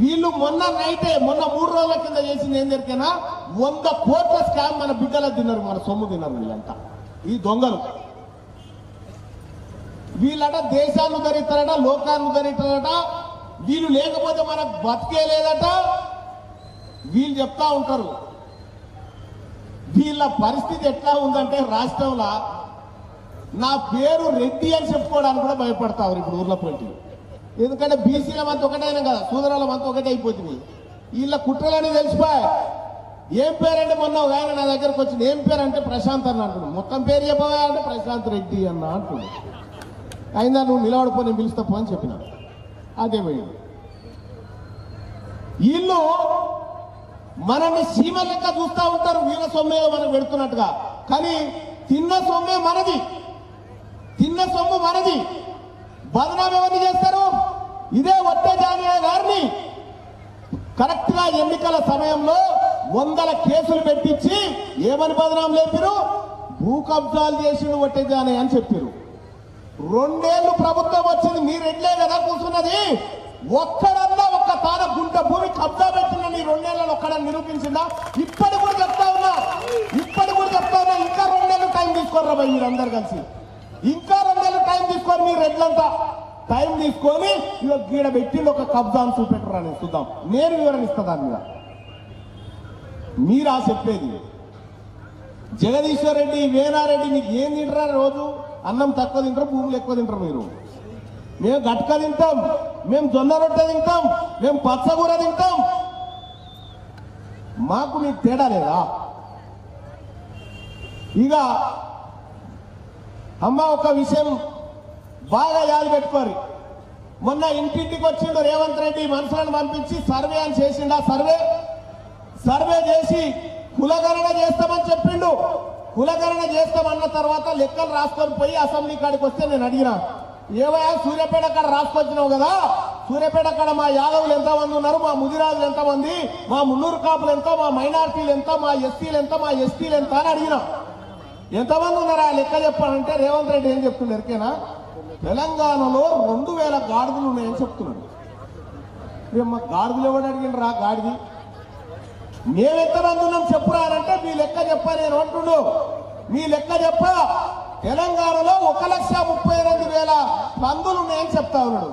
వీళ్ళు మొన్న 3 రోజుల కింద చేసింది ఏం జరిగినా 100 కోట్ల స్కామ్ మన బిడ్డలకు తిన్నారు, మన సొమ్ము తిన్నారు వీళ్ళంతా ఈ దొంగలు. వీళ్ళట దేశాన్ని ఉద్ధరిస్తారట, లోకాన్ని ఉద్ధరిస్తారట, వీళ్ళు లేకపోతే మనకు బతికే లేదట. వీళ్ళు చెప్తా ఉంటారు. వీళ్ళ పరిస్థితి ఎట్లా ఉందంటే రాష్ట్రంలో నా పేరు రెడ్డి అని చెప్పుకోవడానికి కూడా భయపడతారు ఇప్పుడు ఊర్ల పొంటి. ఎందుకంటే బీసీల మంత ఒకటైనా కదా, సూదరాల మంత ఒకటే అయిపోతుంది. వీళ్ళ కుట్రలని తెలిసిపోయా. ఏం పేరంటే మొన్న ఒక ఆయన నా దగ్గరకు వచ్చింది, ఏం పేరు అంటే ప్రశాంత్ అన్న అంటున్నాడు. మొత్తం పేరు చెప్పవా అంటే ప్రశాంత్ రెడ్డి అన్న అంటున్నాడు. అయినా నువ్వు నిలబడిపో నేను పిలుస్తాపో అని చెప్పినాడు. అదే పోయింది. వీళ్ళు మనల్ని సీమ లెక్క చూస్తూ ఉంటారు, వీళ్ళ సొమ్మే మనకు పెడుతున్నట్టుగా. కానీ తిన్న సొమ్మే మనది, తిన్న సొమ్ము మనది. బదనాం ఎవరిని చేస్తారు? ఇదే వట్టే జానయ్య గారిని కరెక్ట్ గా ఎన్నికల సమయంలో 100 కేసులు పెట్టించి ఏమని బదనాం లేపారు? భూ కబ్జాలు చేసిండు వట్టే జానయ్య అని చెప్పారు. 2 ఏళ్ళు ప్రభుత్వం వచ్చింది, మీరు ఎట్లే కదా కూర్చున్నది. ఒక్కడన్నా ఒక్క తాన గుంట భూమి కబ్జా పెట్టిన నీ 2 నెలలు ఒక్కడని నిరూపించిందా? ఇప్పటి కూడా చెప్తా ఉన్నా ఇంకా 2 నెలలు టైం తీసుకోర్రా భయ్ మీరందరు కలిసి, ఇంకా 2 నెలలు టైం తీసుకొని మీరు రెడ్లంతా టైం తీసుకొని ఇక గీడ పెట్టింది ఒక కబ్జా అని చూపెట్టరా నేను చూద్దాం, నేను వివరణ ఇస్తా దాని మీద. మీరా చెప్పేది? జగదీశ్వర్ రెడ్డి, వేనారెడ్డి మీకు ఏం తింటారా? రోజు అన్నం తక్కువ తింటారు, భూములు ఎక్కువ తింటారు మీరు. మేము గట్క తింటాం, మేము జొన్న రొట్టె తింటాం, మేము పచ్చగూర తింటాం. మాకు మీకు తేడా లేదా? ఇక అమ్మ ఒక విషయం బాగా యాది పెట్టుకోరు. మొన్న ఇంటింటికి వచ్చిండు రేవంత్ రెడ్డి, మనుషులను పంపించి సర్వే అని చేసిండు. ఆ సర్వే చేసి కులగణన చేస్తామని చెప్పిండు. కులగణన చేస్తామన్న తర్వాత లెక్కలు రాసుకొని పోయి అసెంబ్లీ కాడికి వస్తే నేను అడిగినా, ఏవయా సూర్యాపేట కాడ రాసుకొచ్చినావు కదా, సూర్యాపేట కాడ మా యాదవులు ఎంతమంది ఉన్నారు, మా ముదిరాజులు ఎంతమంది, మా మున్నూరు కాపులు ఎంత, మా మైనార్టీలు ఎంత, మా ఎస్సీలు ఎంత, మా ఎస్టీలు ఎంత అని అడిగినా. ఎంతమంది ఉన్నారా లెక్క చెప్పాలంటే రేవంత్ రెడ్డి ఏం చెప్తుండే ఎరికేనా? తెలంగాణలో 2000 గాడిదలు ఉన్నాయని చెప్తున్నాడు. మా గాడిదలు ఎవడు అడిగినరా? గాడిది మేమెంతమంది ఉన్నాం చెప్పురా అంటే మీ లెక్క చెప్పా నేను అంటుండు. మీ లెక్క చెప్ప తెలంగాణలో 1,38,000 పందులు ఉన్నాయని చెప్తా ఉన్నాడు.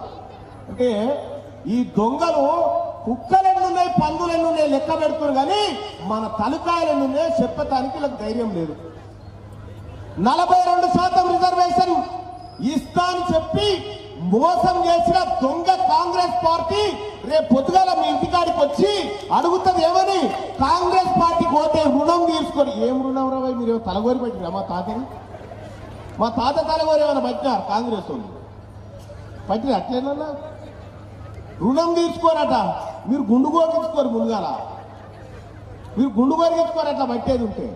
అంటే ఈ దొంగలు కుక్కలు ఎన్నున్నాయి, పందులు ఎన్నున్నాయి లెక్క పెడుతున్నారు, కానీ మన తలకాయలు ఎన్నున్నాయో చెప్పటానికి వీళ్ళకి ధైర్యం లేదు. 42% రిజర్వేషన్ ఇస్తా అని చెప్పి మోసం చేసిన దొంగ కాంగ్రెస్ పార్టీ రేపు పొద్దుగాల మీ ఇంటికాడికి వచ్చి అడుగుతుంది ఏమని? కాంగ్రెస్ పార్టీకి పోతే రుణం తీసుకొని. ఏం రుణం రా? మీరు తలగోరి పెట్టినా మా తాతని? మా తాత తలగోరు ఏమైనా పట్టినారు? కాంగ్రెస్ వాళ్ళు పట్టిన అట్లేనన్నా రుణం తీసుకోరట. మీరు గుండు గోరించుకోరు ముందుగాల, మీరు గుండు గోరించుకోరు అట్లా పట్టేది ఉంటే.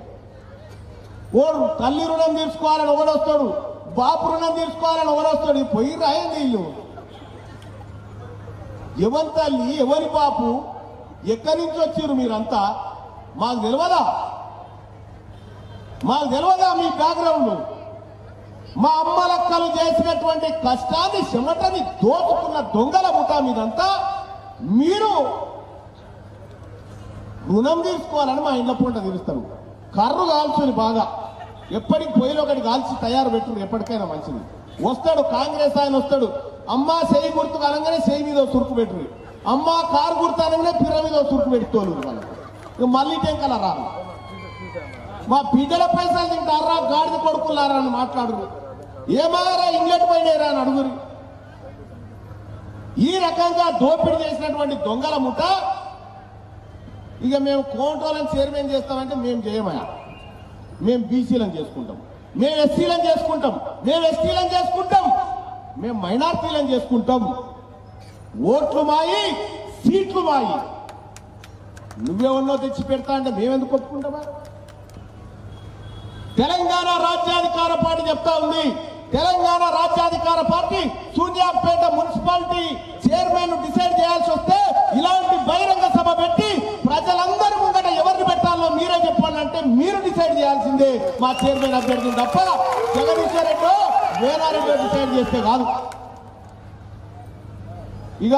ఓడు తల్లి రుణం తీసుకోవాలని ఒకడొస్తాడు, బాపు రుణం తీసుకోవాలని ఒకడొస్తాడు. పోయి రాయండి వీళ్ళు. ఎవరి తల్లి ఎవరి బాపు ఎక్కడి నుంచి వచ్చారు మీరంతా? మాకు తెలియదా? మీ బ్యాక్గ్రౌండ్? మా అమ్మలక్కలు చేసినటువంటి కష్టాన్ని చెమటని దోచుకున్న దొంగల ముఠా మీదంతా. మీరు రుణం తీసుకోవాలని మా ఇంట్లో పూట తీరుస్తారు. కర్రు కాల్చుని బాగా ఎప్పటికి పొయ్యిలో ఒకటి కాల్చి తయారు పెట్టుడు, ఎప్పటికైనా మంచిది. వస్తాడు కాంగ్రెస్ ఆయన వస్తాడు, అమ్మా చేయి గుర్తు అనగానే చేయి మీద సురుకు పెట్టుడు, అమ్మా కారు గుర్తు అనగానే పిర్ర మీద సురుకు పెట్టుకోరు. వాళ్ళకు మళ్ళీ టెంకల రారు. మా బిడ్డల పైసలు తింటారా గాడిద కొడుకులారా అని మాట్లాడరు. ఏమారా ఇంగ్లెట్ పోయినారా అని అడుగురు. ఈ రకంగా దోపిడీ చేసినటువంటి దొంగల ముఠ ఇక మేము కోంట్రోలను చైర్మన్ చేస్తామంటే మేము చేయమయా. మేము బీసీలను చేసుకుంటాం, మేము ఎస్సీలను చేసుకుంటాం, మేము ఎస్టీలను చేసుకుంటాం, మేము మైనార్టీలను చేసుకుంటాం. ఓట్లు మాయి, సీట్లు మాయి. నువ్వేమన్నో తెచ్చి పెడతా అంటే మేమెందుకు ఒప్పుకుంటామా? తెలంగాణ రాజ్యాధికార పార్టీ చెప్తా ఉంది. Telangana Rajyadhikara party Suryapet municipality chairman decide చేయాల్సి వస్తే ఇలాంటి బహిరంగ సభ పెట్టి ప్రజలందరి ముందట ఎవరిని పెట్టాలో మీరే చెప్పండి అంటే మీరు డిసైడ్ చేయాల్సిందే మా చైర్మన్ అభ్యర్థిని తప్ప జగదీశ్వర్ రెడ్డి వేనారెడ్డి డిసైడ్ చేస్తే కాదు. ఇక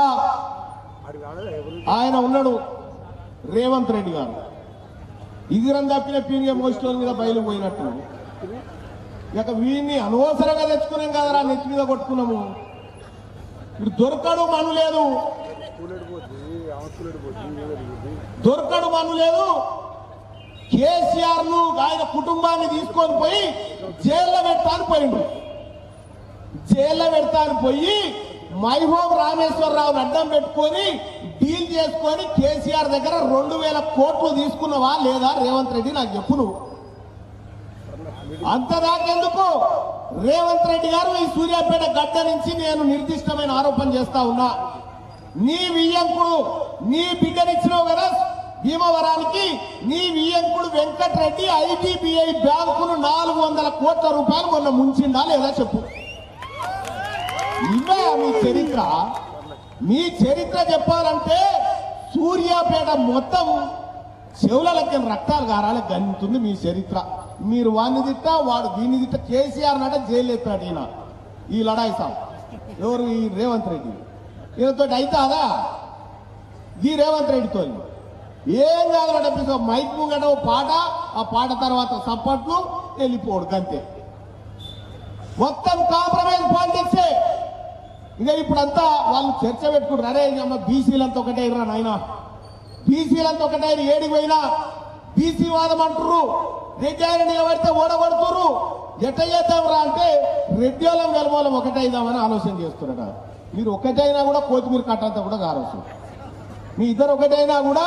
ఆయన ఉన్నాడు రేవంత్ రెడ్డి గారు, ఇగిరం తప్పిన పీనిగా మోస్టోన్ మీద బయలు పోయినట్టు. ఇక వీడిని అనవసరంగా తెచ్చుకున్నాం కదరా, నెత్తి మీద కొట్టుకున్నాము. ఇప్పుడు దొరకడు మను లేదు, కేసీఆర్ ను ఆయన కుటుంబాన్ని తీసుకొని పోయి జైల్లో పెడతాను పోయిండు. జైల్లో పెడతాను పోయి మైహోం రామేశ్వరరావుని అడ్డం పెట్టుకొని డీల్ చేసుకొని కేసీఆర్ దగ్గర 2000 కోట్లు తీసుకున్నావా లేదా రేవంత్ రెడ్డి నాకు చెప్పు. నువ్వు అంతదాకెందుకు? రేవంత్ రెడ్డి గారు ఈ సూర్యాపేట గడ్డ నుంచి నేను నిర్దిష్టమైన ఆరోపణ చేస్తా ఉన్నా. నీ వియ్యంకుడు, నీ బిడ్డనిచ్చినావు కదా భీమవరానికి, నీ వియ్యంకుడు వెంకటరెడ్డి ఐడిబిఐ బ్యాంకును 400 కోట్ల రూపాయలు మొన్న ముంచిందా లేదా చెప్పు. ఇవే మీ చరిత్ర. మీ చరిత్ర చెప్పాలంటే సూర్యాపేట మొత్తం చెవులకి రక్తాలు గారాలి గంతుంది మీ చరిత్ర. మీరు వాడిని తిట్ట, వాడు దీన్ని తిట్ట. కేసీఆర్ నట జైలు ఎత్తాడు ఈయన, ఈ లడాయి సాబ్ ఎవరు? ఈ రేవంత్ రెడ్డి. ఈయనతో అవుతాదా ఈ రేవంత్ రెడ్డితో ఏం కాదు డబ్బు మైక్ ముంగట ఓ పాట, ఆ పాట తర్వాత సప్పట్లు వెళ్ళిపోడు అంతే. మొత్తం కాంప్రమైజ్ పాలిటిక్సే. ఇక ఇప్పుడంతా వాళ్ళు చర్చ పెట్టుకుంటారు, అరే అమ్మ బీసీలంతా ఒకటే ఇర్రా నాయన, బీసీలంతా ఒకటే ఏడికి పోయినా బీసీ వాదం అంటుర్రు, రెడ్డి ఆయన నిలబడితే ఓడగొడుతుర్రు, ఎట్ట చేద్దాంరా అంటే రెడ్డి వాళ్ళం వెలమూలం ఒకటైదామని ఆలోచన చేస్తున్నారట. మీరు ఒకటైనా కూడా కొత్తిమీర కట్టంతా కూడా కారవచ్చు, మీ ఇద్దరు ఒకటైనా కూడా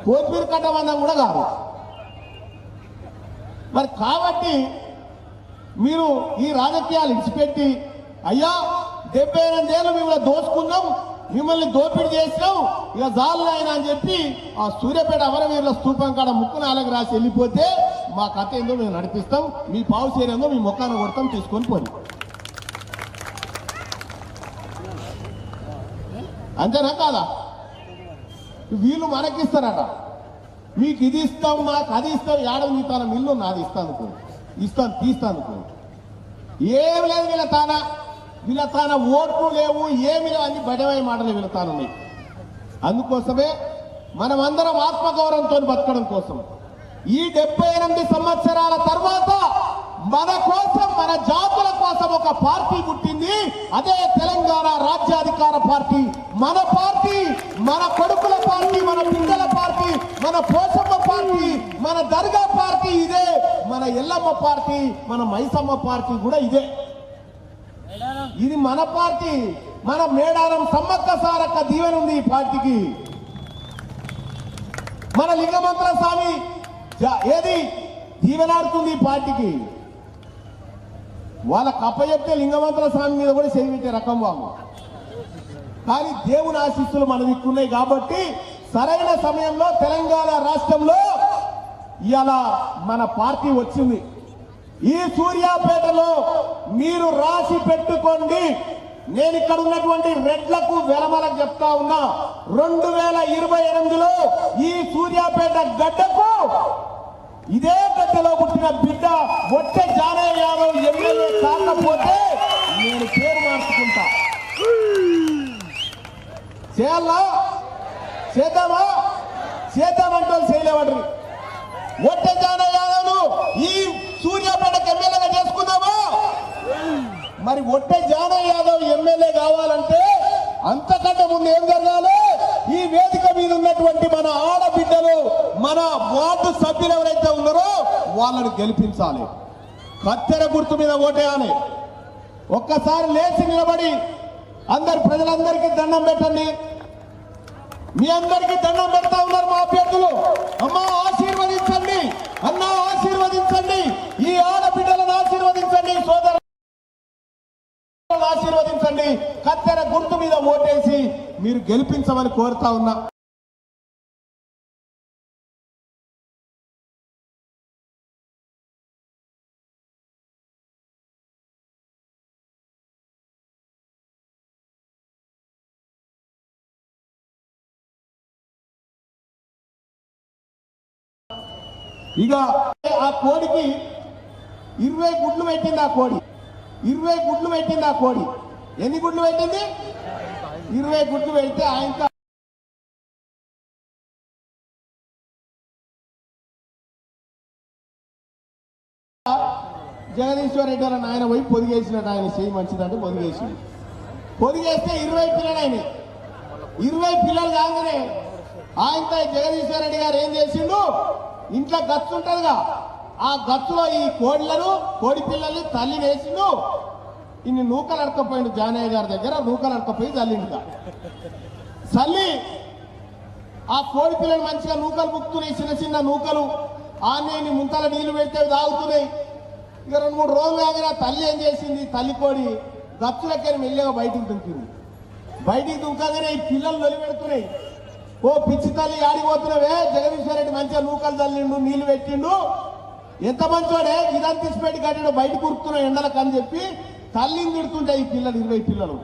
కొత్తిమీర కట్టమన్నా కూడా కాదు. మరి కాబట్టి మీరు ఈ రాజకీయాలు ఇచ్చిపెట్టి, అయ్యా 78 ఏళ్ళు మిమ్మల్ని దోచుకున్నాం, మిమ్మల్ని దోపిడీ చేసినాం, ఇక జాలు ఆయన అని చెప్పి ఆ సూర్యాపేట అమరవీరుల స్తూపం కాడ ముక్కు నాలుగు రాసి వెళ్ళిపోతే మా కథ ఏందో మేము నడిపిస్తాం, మీ పావు సేరేందో మీ మొక్కాన కొడతాం, తీసుకొని పోయి. అంతేనా కాదా? వీళ్ళు మనకిస్తారట, మీకు ఇది ఇస్తాం, మాకు అది ఇస్తాం, ఏడవ నీ తన మిల్లు నాది ఇస్తాను తీస్తాను. ఏం లేదు వీళ్ళ తాన ఓట్లు లేవు, ఏమి లేవు, అన్ని బడవై మాటలు వీళ్ళ తానున్నాయి. అందుకోసమే మనమందరం ఆత్మగౌరవంతో బతకడం కోసం ఈ 78 సంవత్సరాల తర్వాత మన కోసం, మన జాతుల కోసం ఒక పార్టీ పుట్టింది. అదే తెలంగాణ రాజ్యాధికార పార్టీ. మన పార్టీ, మన కొడుకుల పార్టీ, మన బిడ్డల పార్టీ, మన పోషమ్మ పార్టీ, మన దర్గా పార్టీ ఇదే, మన ఎల్లమ్మ పార్టీ, మన మైసమ్మ పార్టీ కూడా ఇదే. ఇది మన పార్టీ. మన మేడారం సమ్మక్క సారక్క దీవెన ఉంది ఈ పార్టీకి. మన లింగమంత్ర స్వామి ఏది దీవెనాడుతుంది ఈ పార్టీకి. వాళ్ళ కప్ప చెప్తే లింగమంత్ర స్వామి మీద కూడా చేయించే రకం వాళ్ళు. కానీ దేవుని ఆశీస్సులు మన దిక్కున్నాయి కాబట్టి సరైన సమయంలో తెలంగాణ రాష్ట్రంలో ఇలా మన పార్టీ వచ్చింది. ఈ సూర్యాపేటలో మీరు రాసి పెట్టుకోండి, నేను ఇక్కడ ఉన్నటువంటి రెడ్లకు వెలమలకు చెప్తా ఉన్నా, 2028లో ఈ సూర్యాపేట గడ్డకు, ఇదే గడ్డలో పుట్టిన బిడ్డ ఒట్టె జానయ్య యాదవ్ ఎమ్మెల్యే కాకపోతే నేను పేరు మార్చుకుంటా. చేయాలా? చేద్దామంటే చేయలేవాడు. ఒట్టె జానయ్య యాదవ్ను ఈ సూర్యాపేటకు ఎమ్మెల్యేగా చేసుకుందామా? మరి ఒట్టె జానయ్య యాదవ్ ఎమ్మెల్యే కావాలంటే అంతకంటే ముందు ఏం జరగాలి? ఈ వేదిక మీద ఉన్నటువంటి మన ఆడబిడ్డలు, మన వార్డు సభ్యులు ఎవరైతే ఉన్నారో వాళ్ళని గెలిపించాలి. కత్తెర గుర్తు మీద ఓటేయాలి. ఒక్కసారి లేచి నిలబడి ప్రజలందరికీ దండం పెట్టండి. మీ అందరికీ దండం పెడతా ఉన్నారు మా అభ్యర్థులు. అమ్మా ఆశీర్వదించండి, అన్నా ఆశీర్వదించండి, ఈ ఆడబిడ్డలను ఆశీర్వదించండి, సోదరులను ఆశీర్వదించండి. కత్తెర గుర్తు మీద ఓటేసి మీరు గెలిపించమని కోరుతా ఉన్నా. ఇక ఆ కోడికి 20 గుడ్లు పెట్టింది. ఆ కోడి 20 గుడ్లు పెట్టింది. ఆ కోడి ఎన్ని గుడ్లు పెట్టింది? 20 గుడ్లు పెడితే ఆయన జగదీశ్వర్ రెడ్డి వాళ్ళ నాయన పోయి పొదిగేసినట్టు, ఆయన చేయి మంచిదంటే పొదిగేసింది. పొదిగేస్తే 20 పిల్లలు అయినాయి. 20 పిల్లలు కాగానే ఆయనతో జగదీశ్వర్ రెడ్డి గారు ఏం చేసిండు, ఇంట్లో గచ్చు ఉంటుందిగా, ఆ గచ్చులో ఈ కోడి పిల్లల్ని తల్లి వేసిండు. ఇన్ని నూకలు అడకపోయిండు జానయ్య గారి దగ్గర. నూకలు అడకపోయి చల్లిండుగా. చల్లి ఆ కోడి పిల్లలు మంచిగా నూకలు ముక్కుతున్నాయి, చిన్న చిన్న నూకలు. ఆన్ని ముంతల నీళ్లు పెడితే తాగుతున్నాయి. ఇక 2-3 రోజులు కాగానే తల్లి ఏం చేసింది, తల్లి కోడి గచ్చులకి మెల్లగా బయటికి దుంకింది. బయటికి దుంకగానే ఈ పిల్లలు నిలబెడుతున్నాయి. ఓ పిచ్చి తల్లి ఆడిపోతున్నావే, జగదీశ్వర్ రెడ్డి మంచిగా నూకలు చల్లిండు, నీళ్లు పెట్టిండు, ఎంత మంచోడే, ఇదంతా తీసిపెట్టి కట్టాడు, బయట కురుకుతున్నావు ఎండలకు అని చెప్పి తల్లిని తిడుతుంటే ఈ పిల్లలు 20 పిల్లలు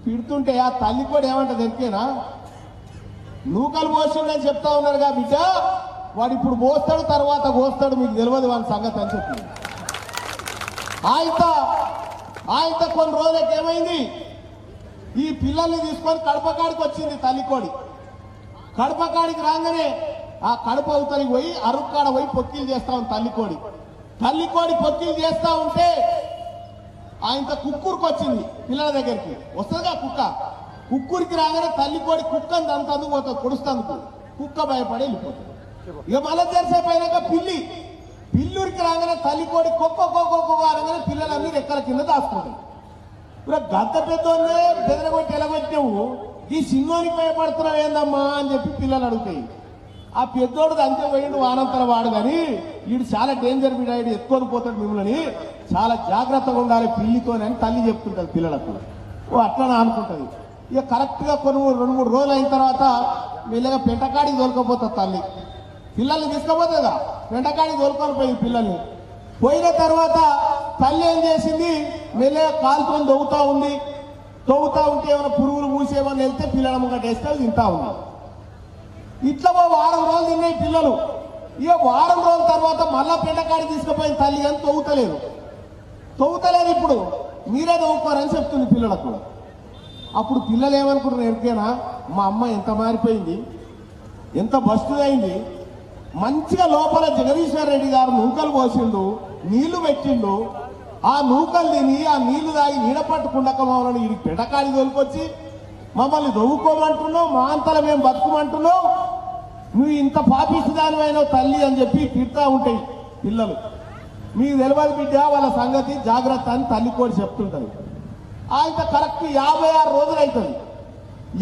తిడుతుంటే ఆ తల్లి కూడా ఏమంటది ఎంతేనా, నూకలు పోసిండని చెప్తా ఉన్నారుగా బిడ్డ, వాడు ఇప్పుడు పోస్తాడు తర్వాత కోస్తాడు, మీకు తెలియదు వాడి సంగతి అని చెప్పి. ఆయన కొన్ని రోజులకి ఏమైంది, ఈ పిల్లల్ని తీసుకొని కడపకాడికి వచ్చింది తల్లికోడి. కడపకాడికి రాగానే ఆ కడప అవతలికి పోయి అరుక్కాడ పోయి పొక్కిలు చేస్తా ఉంది తల్లికోడి. తల్లికోడి పొక్కిలు చేస్తా ఉంటే ఆయన కుక్కూరికి వచ్చింది పిల్లల దగ్గరికి. వస్తుందిగా కుక్క. కుక్కూరికి రాగానే తల్లికోడి కుక్కని దంతందుకు పోతుంది, పొడుస్తందుకు. కుక్క భయపడి వెళ్ళిపోతుంది. ఇక మళ్ళీ తెరిసేపు అయినాక పిల్లూరికి రాగానే తల్లికోడి కుక్క అనగానే పిల్లలన్నీ రెక్కల కింద దాచుకుంటాయి. ఇప్పుడు గంత పెద్దోన్నే బెదరగొట్టి ఎలగొట్టావు, ఈ సినిమానికి భయపడుతున్నావు ఏందమ్మా అని చెప్పి పిల్లలు అడుగుతాయి. ఆ పెద్దోడు అంతే పోయిండు వానంతర వాడు, కానీ వీడు చాలా డేంజర్ వీడు ఎత్తుకొని పోతాడు, మిమ్మల్ని చాలా జాగ్రత్తగా ఉండాలి పిల్లితోని అని తల్లి చెప్తుంటది పిల్లలకు. ఓ అట్లా అనుకుంటుంది. ఇక కరెక్ట్గా కొన్ని 2-3 రోజులు అయిన తర్వాత మెల్లగా పెంటకాడికి తోలుకపోతుంది తల్లి. పిల్లల్ని తీసుకుపోతుంది కదా, పెంటకాడికి తోలుకొని పోయింది పిల్లల్ని. పోయిన తర్వాత తల్లి ఏం చేసింది, మెల్లగా కాలుతో దొవ్వుతా ఉంది. తవ్వుతా ఉంటే ఏమైనా పురుగులు మూసేమని వెళ్తే పిల్లల ముంగట వేస్తే తింటా ఉంది. ఇట్లా వారం రోజులు తిన్నాయి పిల్లలు. ఇక వారం రోజుల తర్వాత మళ్ళా పెంటకాడికి తీసుకుపోయిన తల్లి కానీ తవ్వుతలేదు. ఇప్పుడు మీరే తవ్వుకోరని చెప్తుంది పిల్లలకు. అప్పుడు పిల్లలు ఏమనుకుంటారు ఎరికేనా, మా అమ్మ ఎంత మారిపోయింది, ఎంత బస్తుదైంది. మంచిగా లోపల జగదీశ్వర్ రెడ్డి గారు నూకలు పోసిండు, నీళ్లు పెట్టిండు. ఆ నూకలు తిని ఆ నీళ్లు తాగి నీడ పట్టుకుండక మమ్మల్ని వీడికి పెంటకాడి తోలుకొచ్చి మమ్మల్ని దవ్వుకోమంటున్నావు, మా అంతలో మేము బతుకుమంటున్నావు, నువ్వు ఇంత పాపిస్తుదానివైన తల్లి అని చెప్పి తిడతా ఉంటాయి పిల్లలు. మీకు తెలియదు బిడ్డ వాళ్ళ సంగతి, జాగ్రత్త అని తల్లి కూడా చెప్తుంటది. ఆయన కరెక్ట్ 56 రోజులు అవుతుంది.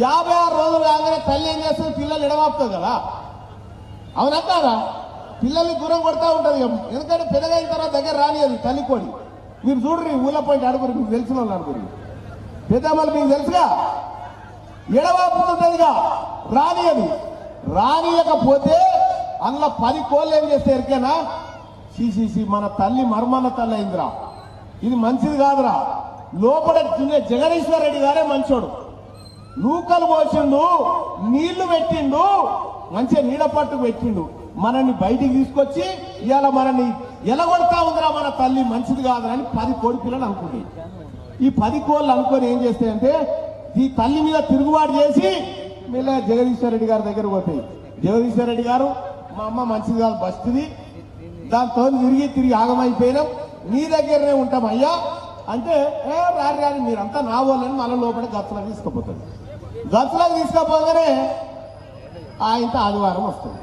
56 రోజులు కాగానే తల్లి ఏం చేస్తుంది, పిల్లలు ఎడవాపుతుంది కదా, అవునా కాదా? పిల్లల్ని దూరం కొడతా ఉంటుంది. ఎందుకంటే పెద్దగైన తర్వాత దగ్గర రానియది తల్లికోడి. మీరు చూడరు ఊళ్ళ పోయి అడుగురు, మీకు తెలిసిన వాళ్ళు అడుగురు, పెద్దమ్మలు మీకు తెలుసుగా, ఎడవాపుతుంటదిగా, రానియది. రానియకపోతే అందులో 10 కోళ్ళు ఏం చేస్తే ఎరికేనా, సిసిసి మన తల్లి మర్మన్న తల్లి అయిందిరా, ఇది మంచిది కాదురా. లోపల జగదీశ్వర్ రెడ్డి గారే మంచోడు, నూకలు పోసిండు, నీళ్లు పెట్టిండు, మంచిగా నీడ పట్టుకు పెట్టిండు, మనల్ని బయటికి తీసుకొచ్చి ఇవాళ మనల్ని ఎలగొడతా ఉందిరా మన తల్లి, మంచిది కాదురని 10 కోడి పిల్లలు అనుకుంటాయి. ఈ 10 కోళ్ళు అనుకొని ఏం చేస్తాయంటే ఈ తల్లి మీద తిరుగుబాటు చేసి మెల్లగా జగదీశ్వర్ రెడ్డి గారి దగ్గర పోతాయి. జగదీశ్వర్ రెడ్డి గారు, మా అమ్మ మంచిది కాదు బస్తుంది, దాంతో తిరిగి ఆగమైపోయినాం, నీ దగ్గరనే ఉంటాం అయ్యా అంటే, రాని మీరంతా నా వాళ్ళని మన లోపల గచ్చలకు తీసుకుపోతుంది. గచ్చలకు తీసుకుపోగానే ఆయనతో ఆదివారం వస్తుంది.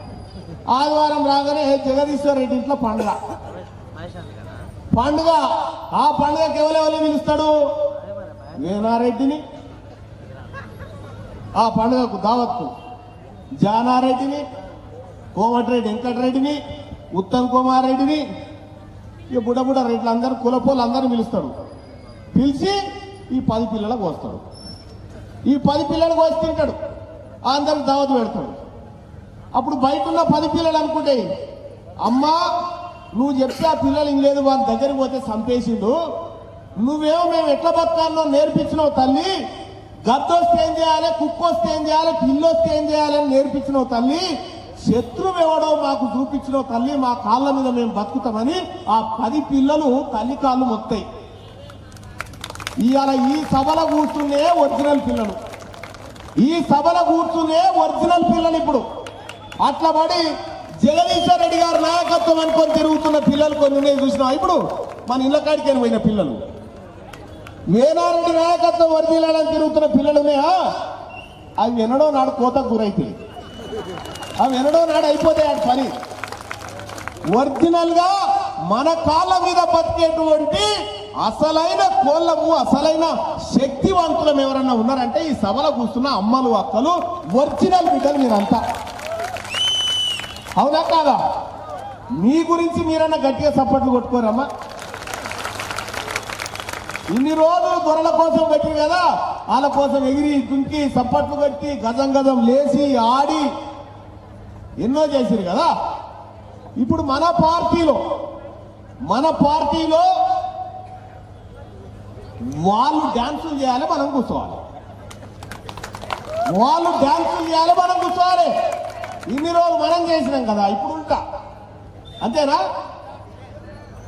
ఆదివారం రాగానే జగదీశ్వర్ రెడ్డి ఇంట్లో పండుగ. ఆ పండుగకి ఎవరెవరు పిలుస్తాడు, వేనారెడ్డిని, ఆ పండుగకు దావత్కు జానారెడ్డిని, కోమటిరెడ్డి వెంకటరెడ్డిని, ఉత్తమ్ కుమార్ రెడ్డిని, ఇక బుడ్డ రెడ్లు అందరూ కులపోళ్ళు అందరూ పిలుస్తాడు. పిలిచి ఈ 10 పిల్లలకు వస్తాడు. ఈ 10 పిల్లలకు వచ్చి తింటాడు, అందరికి దావత్ పెడతాడు. అప్పుడు బయట ఉన్న 10 పిల్లలు అనుకుంటే, అమ్మా నువ్వు చెప్తే ఆ పిల్లలు ఇంలేదు, వాళ్ళ దగ్గరికి పోతే చంపేసిండు, నువ్వేమో మేము ఎట్లా బతకాలో నేర్పించినావు తల్లి, గద్దొస్తే ఏం చేయాలి, కుక్క వస్తే ఏం చేయాలి, పిల్లి వస్తే ఏం చేయాలని నేర్పించినావు తల్లి, శత్రువు ఎవడో మాకు చూపించినావు తల్లి, మా కాళ్ళ మీద మేము బతుకుతామని ఆ 10 పిల్లలు తల్లి కాళ్ళు మొత్తాయి. ఇవాళ ఈ సభలో కూర్చునే ఒరిజినల్ పిల్లలు, ఈ సభలో కూర్చునే ఒరిజినల్ పిల్లలు. ఇప్పుడు అట్లా పడి జగదీశ్వర్ రెడ్డి గారు నాయకత్వం అనుకొని తిరుగుతున్న పిల్లలు కొన్ని చూసినా. ఇప్పుడు మన ఇళ్ళ కాడికి పోయిన పిల్లలు, వేనారెడ్డి నాయకత్వం ఒరిజినల్ అని తిరుగుతున్న పిల్లలున్నాయా, అవి ఎన్నడో నాడు కోతకు గురైతాయి, అవి ఎన్నడో నాడు అయిపోతాయి ఆ పని. ఒరిజినల్ గా మన కాళ్ళ మీద బతికేటువంటి అసలైన కోళ్ళము, అసలైన శక్తివంతులం ఎవరన్నా ఉన్నారంటే ఈ సభలో కూర్చున్న అమ్మలు అక్కలు ఒరిజినల్ బిడ్డలు మీరంతా, అవునా కాదా? మీ గురించి మీరన్నా గట్టిగా సపోర్ట్లు కొట్టుకోరమ్మా. ఇన్ని రోజులు దొరల కోసం పెట్టిరు కదా, వాళ్ళ కోసం ఎగిరి దుంకి సప్పట్లు కట్టి గజం లేచి ఆడి ఎన్నో చేసిరు కదా. ఇప్పుడు మన పార్టీలో వాళ్ళు డాన్సులు చేయాలి, మనం కూర్చోవాలి, వాళ్ళు డాన్సులు చేయాలి, మనం కూర్చోవాలి. ఇన్ని రోజులు మనం చేసినాం కదా, ఇప్పుడు ఉంటా అంతేనా?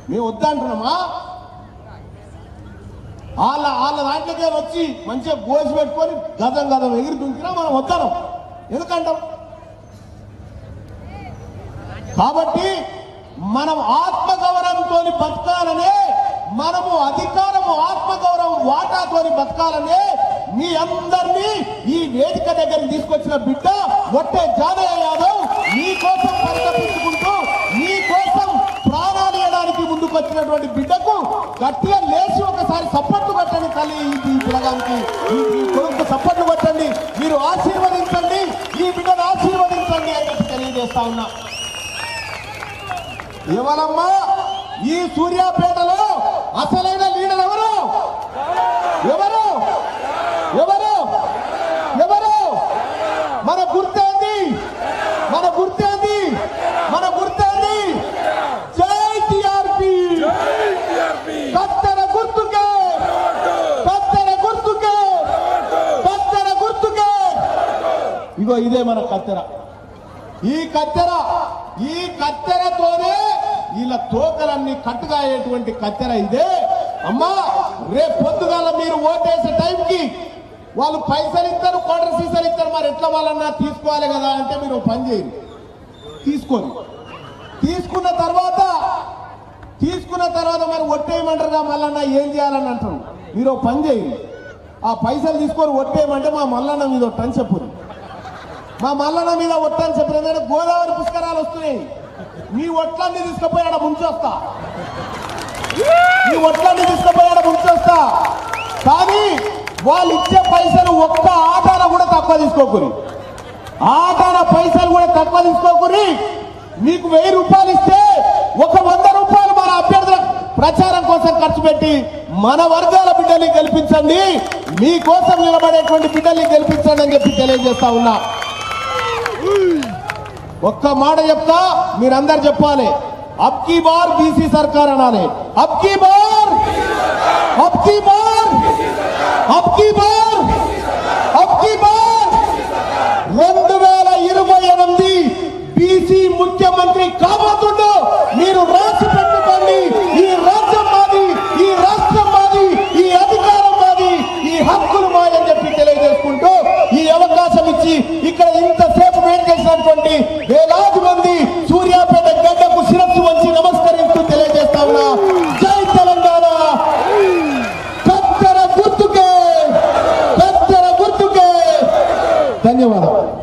మేము వద్దంటున్నామా? వాళ్ళ దాంట్లోకే వచ్చి మంచిగా గోసి పెట్టుకొని గదం ఎగిరి దుంకినా మనం వద్దాం. ఎందుకంటాం? కాబట్టి మనం ఆత్మగౌరవంతో బతకాలనే, మనము అధికారము ఆత్మగౌరవం వాటాతోని బతకాలనే మీ అందరినీ ఈ వేదిక దగ్గరికి తీసుకొచ్చిన బిడ్డ ఒట్టే జానయ్య యాదవ్ మీ కోసం పరితపించుకుంటూ మీ కోసం ప్రాణాలు ఇవ్వడానికి ముందుకు వచ్చినటువంటి బిడ్డకు గట్టిగా లేచి ఒకసారి సపోర్ట్ కొట్టండి. తల్లి ఈ పిల్లగానికి ఈ కొడుకు సపోర్ట్ కొట్టండి. మీరు ఆశీర్వదించండి, ఈ బిడ్డను ఆశీర్వదించండి అని చెప్పి తెలియజేస్తా ఉన్నా. ఎవరమ్మా ఈ సూర్యాపేటలో అసలైన లీడర్ ఎవరు? ఎవరు ఎవరు ఎవరు? మన గుర్తేంది? మన గుర్తేంది? మన గుర్తేంది? జై టిఆర్పి, కత్తెర గుర్తుకే, కత్తెర గుర్తుకే, కత్తెర గుర్తుకే. ఇగో ఇదే మన కత్తెర. ఈ కత్తెరతోనే వీళ్ళ తోకలన్నీ కట్టుగా అయ్యేటువంటి కత్తెర ఇదే. అమ్మా రేపు పొద్దుగాల మీరు ఓటేసే టైంకి వాళ్ళు పైసలు ఇస్తారు, క్వార్టర్ సీసాలు ఇస్తారు. మరి ఎట్లా వాళ్ళన్నా తీసుకోవాలి కదా అంటే మీరు పని చేయండి, తీసుకొని తీసుకున్న తర్వాత మరి ఒట్టేయమంటారుగా మల్లన్న ఏం చేయాలని అంటారు. మీరు పని చేయండి, ఆ పైసలు తీసుకొని ఒట్టేయమంటే మా మల్లన్న మీద ఒట్టని చెప్పురు. మా మల్లన్న మీద ఒట్టని చెప్పిన మీద గోదావరి పుష్కరాలు వస్తున్నాయి. మీ ఒట్లన్నీ తీసుకుపోయాడ ముంచొస్తా, మీ ఒట్లన్నీ తీసుకుపోయాడ ముంచొస్తా. కానీ వాళ్ళు ఇచ్చే పైసలు ఒక్క ఆటాన కూడా తక్కువ తీసుకోకూరి, ఆటాన పైసలు కూడా తక్కువ తీసుకోకూరి. మీకు 1000 రూపాయలు ఇస్తే ఒక 100 రూపాయలు మన అభ్యర్థుల ప్రచారం కోసం ఖర్చు పెట్టి మన వర్గాల బిడ్డల్ని గెలిపించండి, మీకోసం నిలబడేటువంటి బిడ్డల్ని గెలిపించండి అని చెప్పి తెలియజేస్తా ఉన్నా. ఒక్క మాట చెప్తా, మీరందరు చెప్పాలి. అబ్కీ బార్ బీసీ సర్కార్ అనాలి. అబ్కీ బార్, అబ్కీ బార్, అబ్కీ బార్, అబ్కీ బార్. 2028 బీసీ ముఖ్యమంత్రి కాబోతుండో మీరు రాసి పెట్టుకోండి. ఈ రాజ్యం మాది, ఈ రాష్ట్రం మాది, ఈ అధికారం మాది, ఈ హక్కులు మాది అని చెప్పి తెలియజేసుకుంటూ ఈ అవకాశం ఇచ్చి ఇక్కడ ఇంతసేపు వెయిట్ చేసినటువంటి వేలా